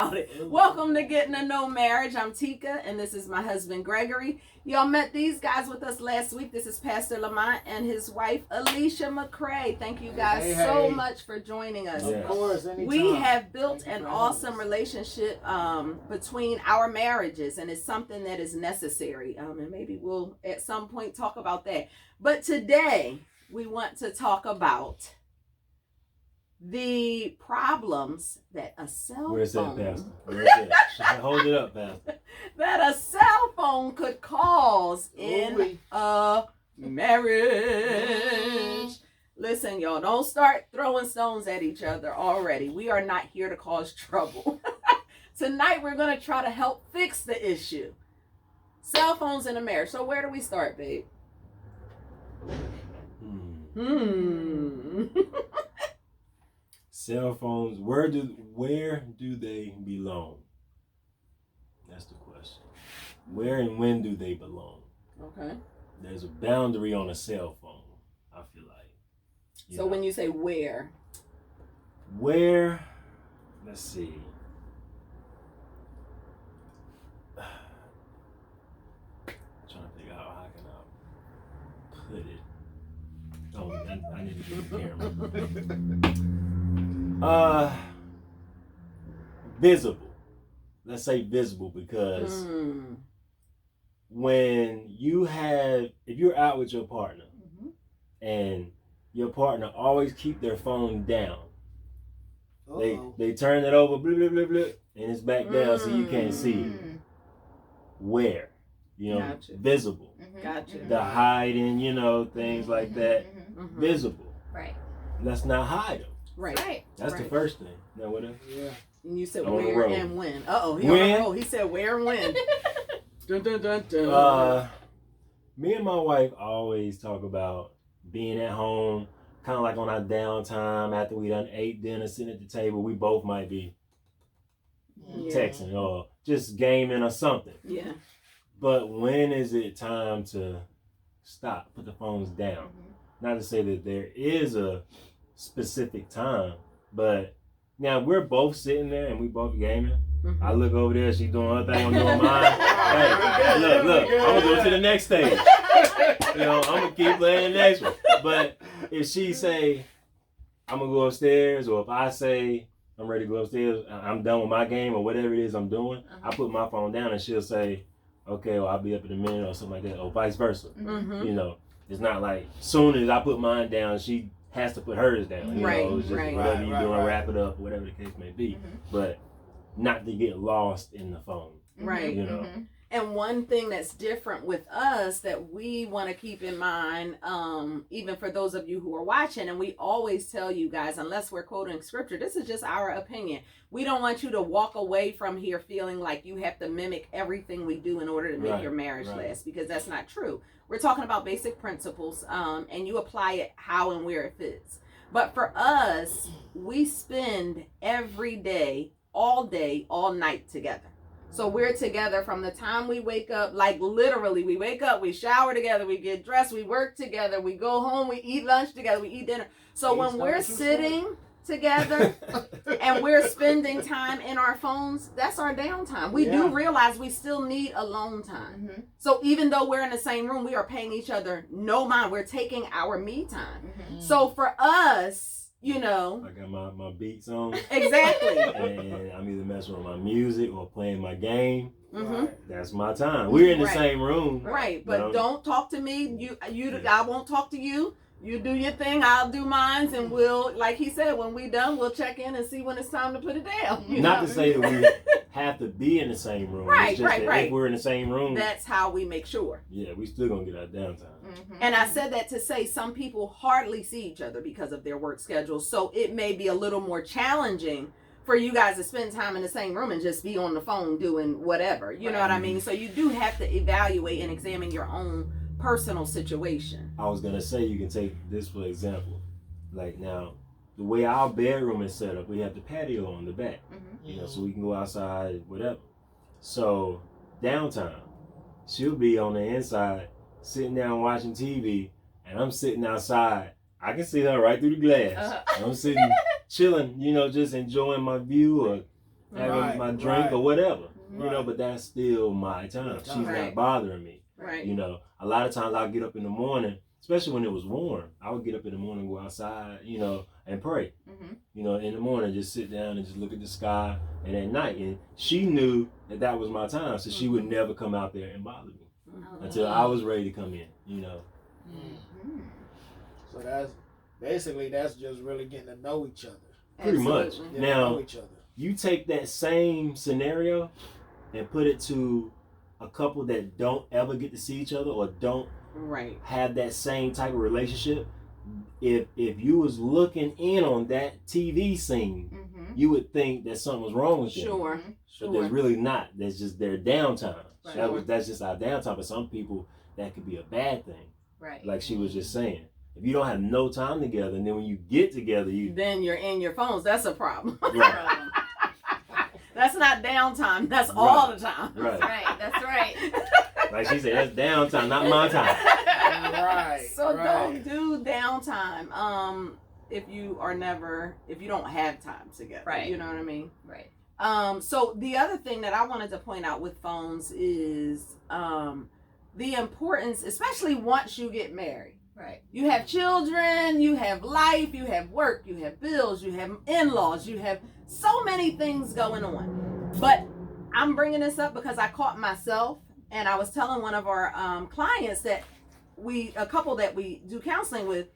about it. Welcome to Getting to Know Marriage. I'm Tika, and this is my husband, Gregory. Y'all met these guys with us last week. This is Pastor Lamont and his wife, Alicia McCrae. Thank you guys so much for joining us. Of course, anytime. We have built an awesome relationship between our marriages, and it's something that is necessary. And maybe we'll at some point talk about that. But today, we want to talk about the problems that a cell Where's phone... that, Pastor? Where's that? Hold it up, Pastor. That a cell phone could cause in a marriage. Listen, y'all, don't start throwing stones at each other already. We are not here to cause trouble. Tonight, we're going to try to help fix the issue. Cell phones in a marriage. So where do we start, babe? Cell phones, where do they belong? That's the question. Where and when do they belong? Okay. There's a boundary on a cell phone, I feel like. So when you say where? Where, let's see. I'm trying to figure out how can I put it. Oh, I need to get the camera. Visible. Let's say visible because when if you're out with your partner and your partner always keep their phone down, they turn it over, blah, blah, blah, blah, and it's back down so you can't see it. Where? Gotcha. Visible. Gotcha. The hiding, things like that. Visible. Right. Let's not hide them. Right. That's the first thing. Now what else? Yeah. And you said I'm where and when. Uh-oh. He When? on the roll. He said where and when. Dun, dun, dun, dun. Me and my wife always talk about being at home, kind of like on our downtime after we done ate dinner, sitting at the table. We both might be texting or just gaming or something. Yeah. But when is it time to stop, put the phones down? Not to say that there is a specific time, but now we're both sitting there and we both gaming. I look over there, she's doing her thing, I'm doing mine. Hey, look, I'm gonna go to the next stage. I'm gonna keep playing the next one. But if she say, I'm gonna go upstairs, or if I say, I'm ready to go upstairs, I'm done with my game or whatever it is I'm doing, I put my phone down and she'll say, okay, well, I'll be up in a minute or something like that, or vice versa. It's not like soon as I put mine down, she has to put hers down. It's just whatever you're doing, wrap it up, whatever the case may be. But not to get lost in the phone. Right. And one thing that's different with us that we want to keep in mind, even for those of you who are watching, and we always tell you guys, unless we're quoting scripture, this is just our opinion. We don't want you to walk away from here feeling like you have to mimic everything we do in order to make your marriage last, because that's not true. We're talking about basic principles, and you apply it how and where it fits. But for us, we spend every day, all night together. So we're together from the time we wake up, like literally we wake up, we shower together, we get dressed, we work together, we go home, we eat lunch together, we eat dinner. So when we're sitting together and we're spending time in our phones, that's our downtime. We do realize we still need alone time. So even though we're in the same room, we are paying each other no mind. We're taking our me time. So for us, I got my beats on. Exactly. And I'm either messing with my music or playing my game. That's my time. We're in the same room. Right, but don't talk to me. I won't talk to you. You do your thing, I'll do mine, and we'll, like he said, when we done, we'll check in and see when it's time to put it down. Not to say that we have to be in the same room. Right, it's just that if we're in the same room, that's how we make sure. Yeah, we still gonna get our downtime. And I said that to say some people hardly see each other because of their work schedules, so it may be a little more challenging for you guys to spend time in the same room and just be on the phone doing whatever. You know what I mean? So you do have to evaluate and examine your own personal situation. I was gonna say, you can take this for example. Like now, the way our bedroom is set up, we have the patio on the back, so we can go outside, whatever. So downtime, she'll be on the inside, sitting down watching TV, and I'm sitting outside. I can see her right through the glass. I'm sitting chilling, just enjoying my view or having my drink or whatever. Right. You know, but that's still my time. She's not bothering me. Right. You know, a lot of times I'll get up in the morning, especially when it was warm. I would get up in the morning, go outside, you know, and pray. You know, in the morning, just sit down and just look at the sky. And at night, and she knew that that was my time, so she would never come out there and bother me until I was ready to come in. You know. So that's basically just really getting to know each other. Pretty much. Getting Now, to know each other. you take that same scenario and put it to a couple that don't ever get to see each other or don't have that same type of relationship. If you was looking in on that TV scene, you would think that something was wrong with them. Sure. But there's really not. That's just their downtime. That's just our downtime. But some people, that could be a bad thing. Right. Like she was just saying. If you don't have no time together, and then when you get together, then you're in your phones. That's a problem. Right. That's not downtime. That's all the time. Right. That's right. Like she said, that's downtime, not my time. Right. So don't do downtime. If you don't have time together. Right. You know what I mean? Right. So the other thing that I wanted to point out with phones is the importance, especially once you get married. Right. You have children, you have life, you have work, you have bills, you have in-laws, you have so many things going on. But I'm bringing this up because I caught myself, and I was telling one of our clients that a couple that we do counseling with,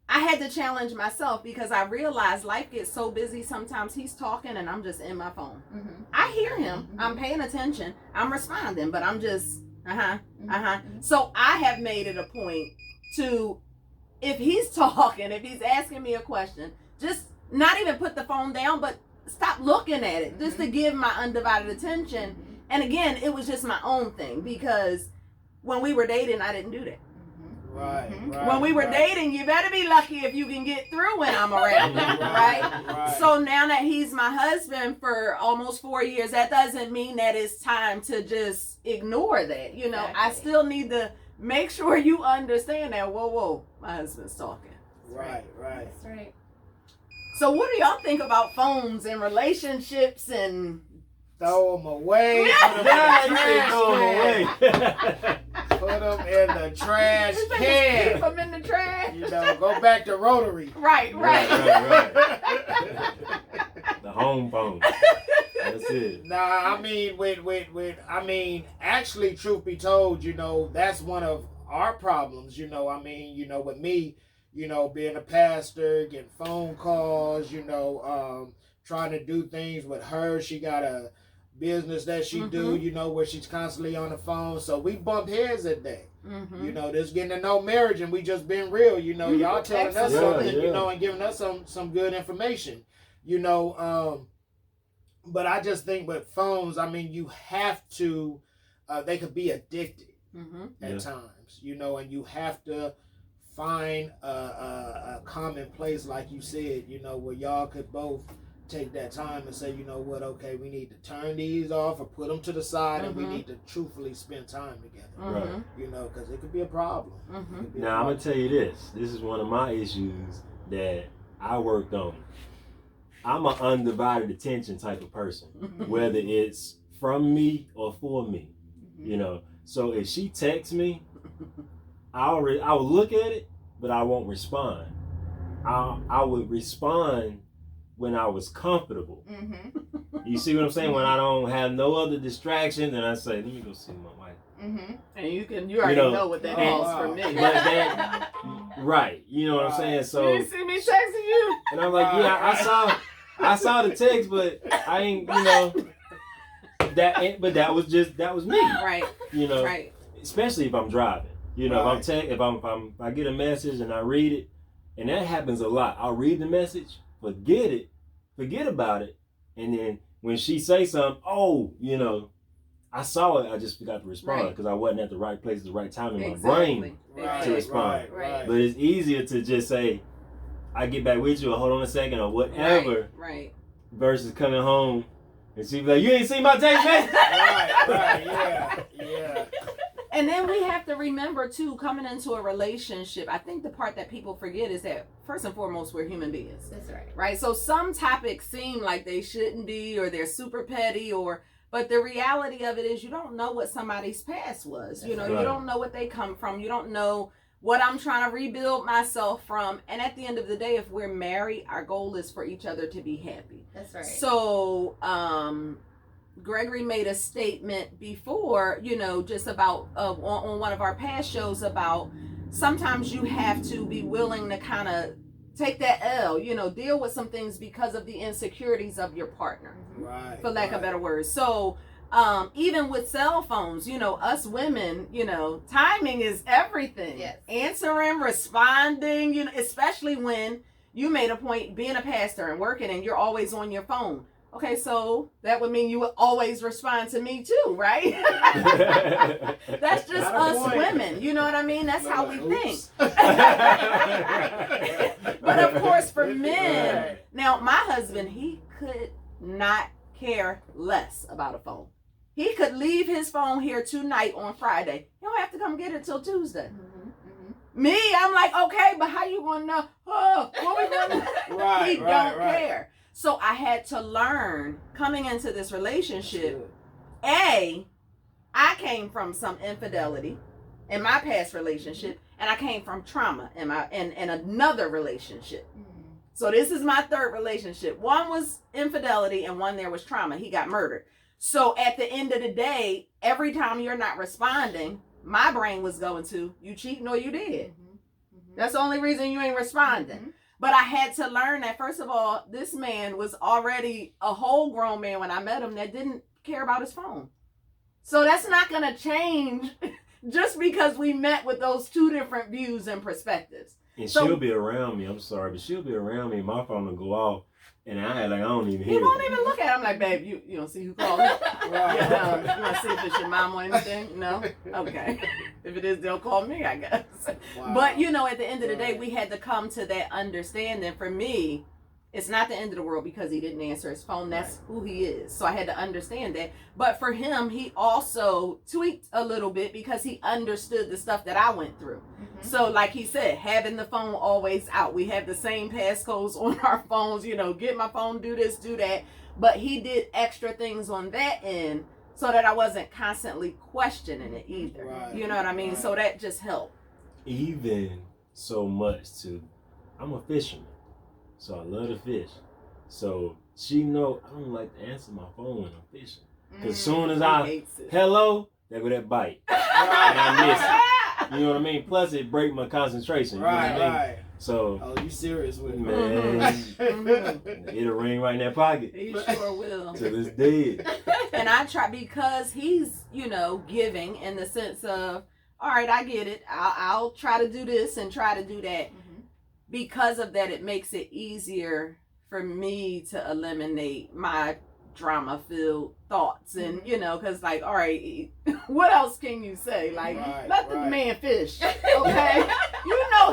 I had to challenge myself because I realized life gets so busy. Sometimes he's talking and I'm just in my phone. I hear him. I'm paying attention. I'm responding, but I'm just, So I have made it a point to, if he's talking, if he's asking me a question, just not even put the phone down, but stop looking at it, just to give my undivided attention. And again, it was just my own thing, because when we were dating, I didn't do that. Right. When we were dating, you better be lucky if you can get through when I'm around. right? So now that he's my husband for almost 4 years, that doesn't mean that it's time to just ignore that. You know, I still need to make sure you understand that, whoa, my husband's talking. Right. That's right. So what do y'all think about phones and relationships and... Throw them away. Put them in the trash can. Keep them in the trash. You know, go back to Rotary. Right. The home phone. That's it. Nah, I mean, actually, truth be told, you know, that's one of our problems, you know, with me, you know, being a pastor, getting phone calls, you know, trying to do things with her. She got a business that she do, you know, where she's constantly on the phone. So we bump heads that day. You know, this getting to know marriage, and we just been real, you know, y'all telling us something, you know, and giving us some good information, you know. But I just think with phones, I mean, you have to, they could be addicted at times, you know, and you have to find a common place, like you said, you know, where y'all could both take that time and say, you know what, okay, we need to turn these off or put them to the side, and we need to truthfully spend time together. Right. You know, because it could be a problem. Now, I'm going to tell you this. This is one of my issues that I worked on. I'm an undivided attention type of person, whether it's from me or for me, you know. So if she texts me, I will look at it, but I won't respond. I would respond when I was comfortable. You see what I'm saying? When I don't have no other distractions, and I say, let me go see my wife. And you already know what that means for me. But that, right, you know what I'm saying? So you see me texting you? And I'm like, yeah, I saw the text, but I ain't, you know, but that was me. Right. You know, especially if I'm driving. You know, if I get a message and I read it, and that happens a lot. I'll read the message, forget about it, and then when she says something, you know, I saw it, I just forgot to respond because I wasn't at the right place at the right time in my brain to respond. But it's easier to just say, I get back with you, or hold on a second, or whatever, versus coming home and she be like, you ain't seen my text message? Yeah. And then we have to remember too, coming into a relationship, I think the part that people forget is that first and foremost, we're human beings. That's right. Right? So some topics seem like they shouldn't be, or they're super petty, but the reality of it is you don't know what somebody's past was. You know, right. You don't know what they come from. You don't know what I'm trying to rebuild myself from. And at the end of the day, if we're married, our goal is for each other to be happy. That's right. So, Gregory made a statement before, just about on one of our past shows about sometimes you have to be willing to kind of take that L, deal with some things because of the insecurities of your partner, right, for lack of better words. So even with cell phones, us women, timing is everything. Yes. Answering, responding, especially when you made a point being a pastor and working and you're always on your phone. Okay, so that would mean you would always respond to me too, right? That's just us women. You know what I mean? That's how we think. But of course, for men, now my husband, he could not care less about a phone. He could leave his phone here tonight on Friday. You don't have to come get it till Tuesday. Me, I'm like, okay, but how you gonna know? Oh, what we gonna do? He don't care. So I had to learn coming into this relationship. I came from some infidelity in my past relationship, and I came from trauma in another relationship. So this is my third relationship. One was infidelity, and one there was trauma. He got murdered. So at the end of the day, every time you're not responding, my brain was going to, you cheating or you did. That's the only reason you ain't responding. But I had to learn that, first of all, this man was already a whole grown man when I met him that didn't care about his phone. So that's not going to change just because we met with those two different views and perspectives. And she'll be around me. I'm sorry, but she'll be around me. My phone will go off, and I don't even hear it. He won't even look at it. I'm like, babe, you don't see who called me? You want to see if it's your mom or anything? No? Okay. If it is, they'll call me, I guess. Wow. But, at the end of the day, we had to come to that understanding. For me, it's not the end of the world because he didn't answer his phone. That's who he is. So I had to understand that. But for him, he also tweaked a little bit because he understood the stuff that I went through. So like he said, having the phone always out. We have the same passcodes on our phones, get my phone, do this, do that. But he did extra things on that end so that I wasn't constantly questioning it either. Right. You know what I mean? Right. So that just helped. Even so much I'm a fisherman. So I love to fish. So she know I don't like to answer my phone when I'm fishing. Because as soon as hello, there go that bite. And I miss it. You know what I mean? Plus it break my concentration. Right, you know what I mean? So oh, you serious with me? Man, it'll ring right in that pocket. He sure will. Till it's dead. And I try, because he's, giving in the sense of, all right, I get it. I'll try to do this and try to do that. Because of that, it makes it easier for me to eliminate my drama-filled thoughts. And, because like, all right, what else can you say? Like, let the man fish, okay?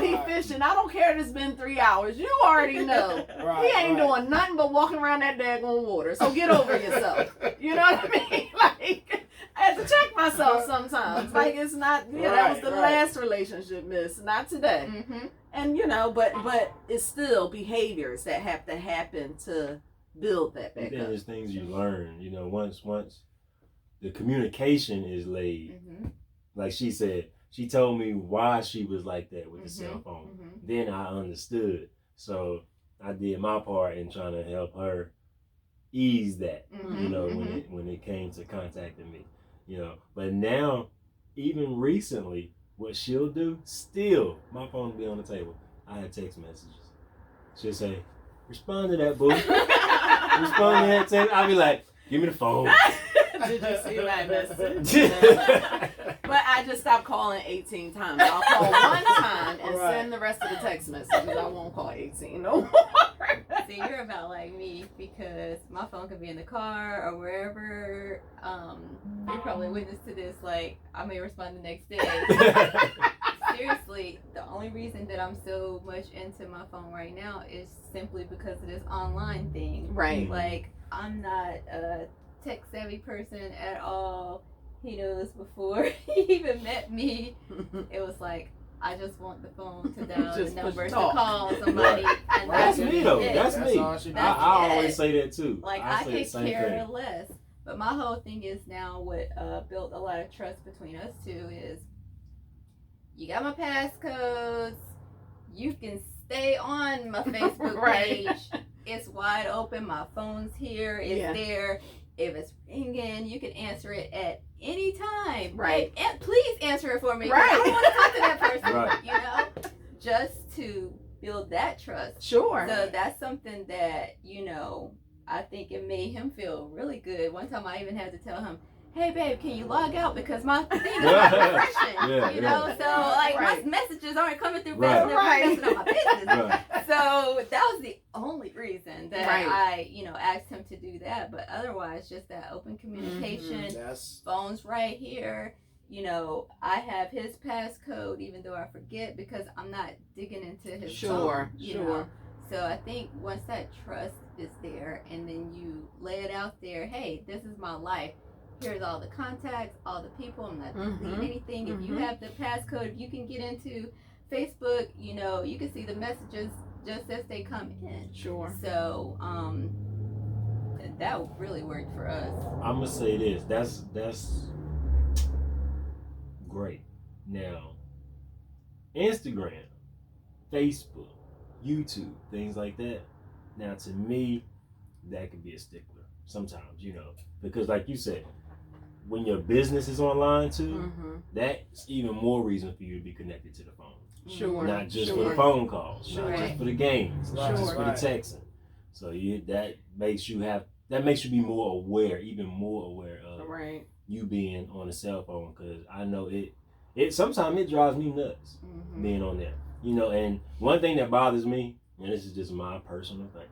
He fishing. I don't care if it's been 3 hours. You already know. He ain't doing nothing but walking around that daggone water. So get over yourself. You know what I mean? Like, I have to check myself sometimes. Like, it's not, that was the last relationship, miss. Not today. And, but it's still behaviors that have to happen to build that back up. There's things you learn, once the communication is laid. Like she said, she told me why she was like that with the cell phone. Then I understood. So I did my part in trying to help her ease that, when it came to contacting me. But now, even recently, what she'll do, still, my phone will be on the table. I have text messages. She'll say, respond to that, boo. Respond to that text. I'll be like, give me the phone. Did you see my message? But I just stopped calling 18 times. I'll call one time and send the rest of the text messages. I won't call 18 no more. See, you're about like me because my phone could be in the car or wherever. You probably witness to this. Like, I may respond the next day. Seriously, the only reason that I'm so much into my phone right now is simply because of this online thing. Right. Like, I'm not a tech savvy person at all. he knows before he even met me, it was like, I just want the phone to dial the Just number to talk. call somebody. And That's me though. it. That's me. all she I does. always say that too. Like, I I say the could same care thing. less. But my whole thing is now what built a lot of trust between us two is, you got my passcodes, you can stay on my Facebook Right. page. It's wide open. My phone's here. It's Yeah. there. If it's ringing, you can answer it at any time. Right. And please answer it for me. 'Cause Right. I don't want to talk to that person. Right. You know, just to build that trust. Sure. So that's something that, you know, I think it made him feel really good. One time I even had to tell him, hey babe, can you log out because my thing is not refreshing. Yeah, you know, so like Right. my messages aren't coming through Right. fast enough, Right. messing up my business. Right. So that was the only reason that Right. I, you know, asked him to do that. But otherwise, just that open communication. That's Phone's right here. You know, I have his passcode, even though I forget because I'm not digging into his Sure, phone, you sure. know. So I think once that trust is there, and then you lay it out there, hey, this is my life. Here's all the contacts, all the people. I'm not deleting anything. If you have the passcode, if you can get into Facebook, you know, you can see the messages just as they come in. Sure. So that really worked for us. I'm gonna say this. That's great. Now, Instagram, Facebook, YouTube, things like that. Now, to me, that could be a stickler sometimes, you know, because like you said, when your business is online too, that's even more reason for you to be connected to the phone. Sure. Not just for Sure. the phone calls, Sure. not just for the games, not just Sure. for the texting. So that makes you be more aware, even more aware of Right. you being on a cell phone, because I know it sometimes it drives me nuts being on there. You know, and one thing that bothers me, and this is just my personal thing,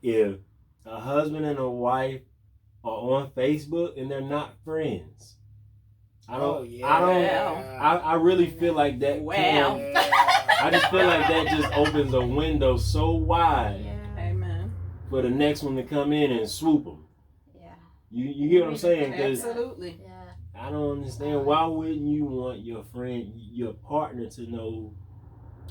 if a husband and a wife are on Facebook and they're not friends, I really feel like that. Wow. I just feel like that just opens a window so wide Amen. for the next one to come in and swoop them. Yeah. You get what I'm saying? 'Cause Absolutely. Yeah. I don't understand, why wouldn't you want your friend, your partner to know?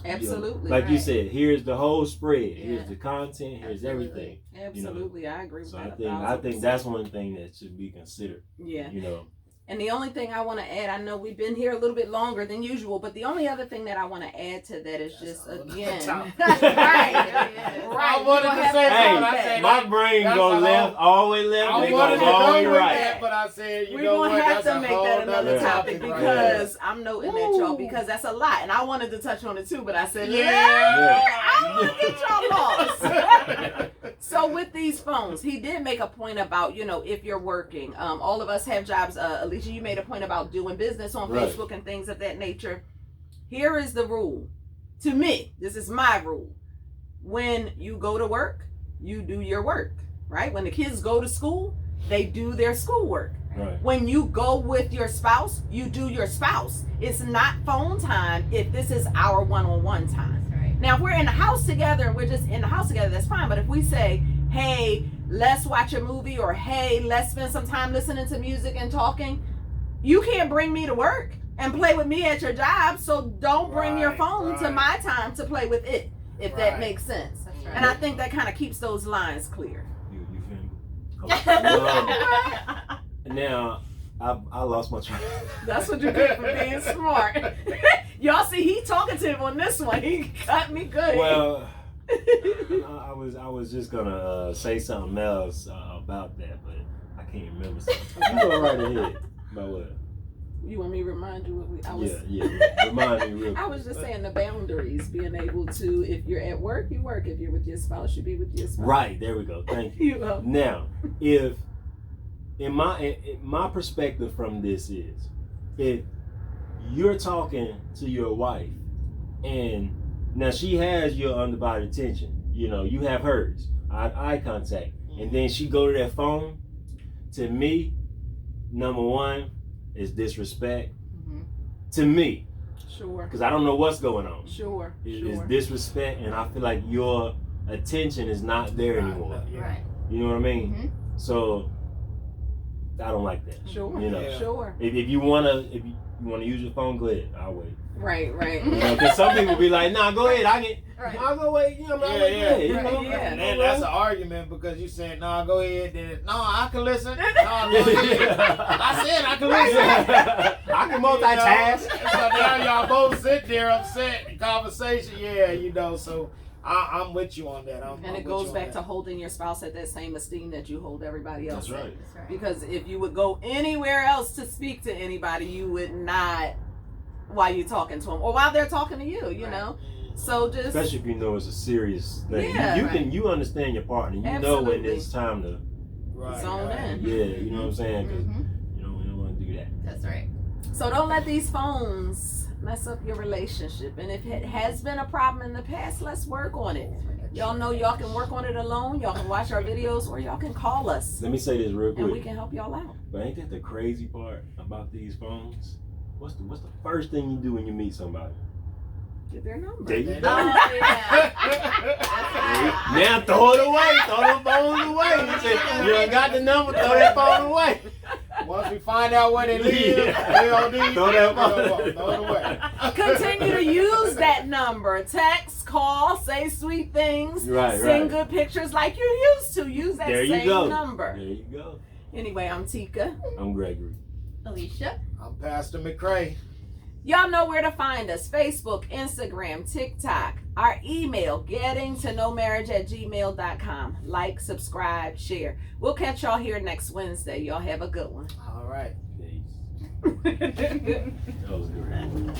Absolutely. Like you Right. said, here's the whole spread. Yeah. Here's the content. Here's everything. Absolutely. I agree with So that. I think that's one thing that should be considered. Yeah. You know. And the only thing I want to add, I know we've been here a little bit longer than usual, but the only other thing that I want to add to that is just again, topic. right, I wanted to say something. I Hey, said my brain that's goes a left, all the way left, I and it wanted goes to all the go way with right. that, but I said, we're gonna have to make that another topic right because I'm noting that y'all, because that's a lot, and I wanted to touch on it too, but I said, Yeah. I don't want to get y'all lost. So with these phones, he did make a point about, you know, if you're working, all of us have jobs. Alicia, you made a point about doing business on Right. Facebook and things of that nature. Here is the rule. To me, this is my rule. When you go to work, you do your work, right? When the kids go to school, they do their schoolwork. Right. When you go with your spouse, you do your spouse. It's not phone time if this is our one-on-one time. That's right. Now, if we're in the house together and we're just in the house together, that's fine. But if we say, hey, let's watch a movie, or hey, let's spend some time listening to music and talking, you can't bring me to work and play with me at your job. So don't bring your phone to my time to play with it, if that makes sense. That's right. And I think that kind of keeps those lines clear. You feel me? Okay. Now, I lost my train. That's what you get for being smart. Y'all see, he talkative on this one. He got me good. Well, I was just gonna say something else about that, but I can't remember. You go right ahead. About what? You want me to remind you what I was? Yeah. Remind me real quick. I was just saying the boundaries, being able to, if you're at work, you work. If you're with your spouse, you be with your spouse. Right, there we go. Thank you. Now, if in my perspective from this is, if you're talking to your wife and now she has your undivided attention, you know, you have hers, eye contact, and then she go to that phone, to me, number one is disrespect. To me, Sure. because I don't know what's going on. Sure. It's disrespect, and I feel like your attention is not there anymore. Right. You know what I mean? So I don't like that. Sure. You know. Yeah. Sure. If you wanna use your phone, go ahead. I'll wait. Right. Right. You know, because some people be like, nah, go ahead. Right. I'll go wait. You know, I'll Yeah, wait. yeah. You Right, know? yeah. And then that's an argument because you saying, "No, go ahead." Then, "No, I can listen." No, go ahead. I said I can listen. I can multitask. So now y'all both sit there upset in conversation. Yeah, you know. So I'm with you on that. And it goes back to holding your spouse at that same esteem that you hold everybody else. That's right. That's right. Because if you would go anywhere else to speak to anybody, you would not while you're talking to them or while they're talking to you. You Right. know. So just Especially if you know it's a serious thing. Yeah, you right. you understand your partner. You know when Absolutely. it's time to. Right, zone right. in. Yeah, you know what I'm saying? 'Cause, Mhm. you know, we don't want to do that. That's right. So don't let these phones mess up your relationship. And if it has been a problem in the past, let's work on it. Y'all know y'all can work on it alone. Y'all can watch our videos or y'all can call us Let me say this real and we quick. can help y'all out. But ain't that the crazy part about these phones? What's the first thing you do when you meet somebody? Get their number. There you Yeah. go. Oh yeah. Now throw it away. Throw the phone away. You said, you ain't got the number. Throw that phone away. Once we find out where they live, Yeah. LD, Throw that throw it away. Continue to use that number. Text, call, say sweet things, Right, send right. good pictures like you used to. Use that There you same go. number. There you go. Anyway, I'm Tika. I'm Gregory. Alicia. I'm Pastor McCray. Y'all know where to find us. Facebook, Instagram, TikTok. Our email, gettingtoknowmarriage@gmail.com. Like, subscribe, share. We'll catch y'all here next Wednesday. Y'all have a good one. All right. Peace. That was good.